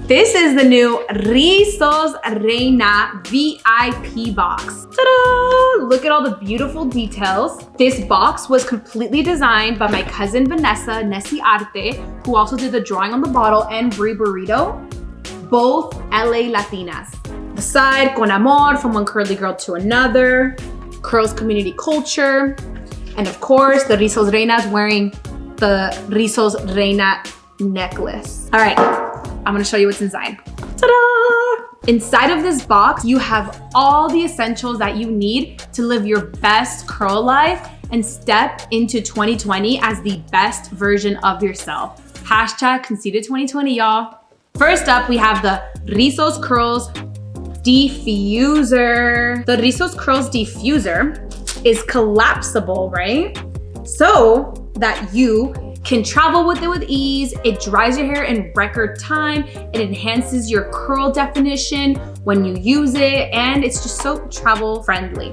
This is the new Rizos Reina VIP box. Ta-da! Look at all the beautiful details. This box was completely designed by my cousin Vanessa Nessie Arte, who also did the drawing on the bottle, and Brie Burrito, both LA Latinas. The side, con amor, from one curly girl to another, curls community culture, and of course, the Rizos Reina is wearing the Rizos Reina necklace. All right, I'm gonna show you what's inside. Ta-da! Inside of this box, you have all the essentials that you need to live your best curl life and step into 2020 as the best version of yourself. Hashtag Conceited 2020, y'all. First up, we have the Rizos Curls Diffuser. The Rizos Curls Diffuser is collapsible, right? So that you can travel with it with ease. It dries your hair in record time. It enhances your curl definition when you use it, and it's just so travel friendly.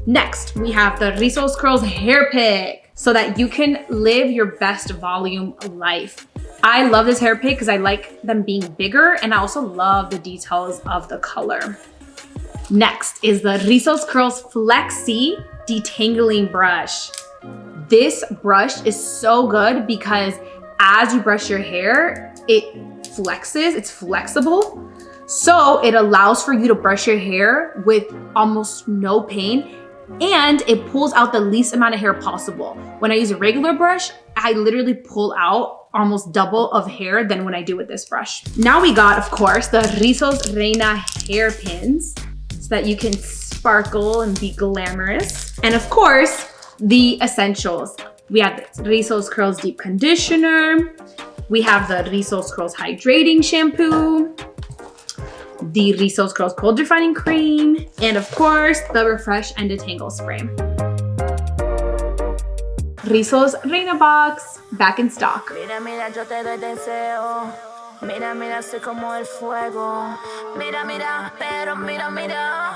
Next, we have the Rizos Curls Hair Pick so that you can live your best volume life. I love this hair pick because I like them being bigger, and I also love the details of the color. Next is the Rizos Curls Flexi Detangling Brush. This brush is so good because as you brush your hair, it flexes, it's flexible. So it allows for you to brush your hair with almost no pain, and it pulls out the least amount of hair possible. When I use a regular brush, I literally pull out almost double of hair than when I do with this brush. Now we got, of course, the Rizos Reina hairpins so that you can sparkle and be glamorous. And of course, the essentials. We have the Rizos Curls Deep Conditioner. We have the Rizos Curls Hydrating Shampoo, the Rizos Curls Cold Defining Cream, and of course, the Refresh and Detangle Spray. Rizos Reina Box, back in stock. Mira, mira, yo te doy deseo. Mira, mira, soy como el fuego. Mira, mira, pero mira, mira.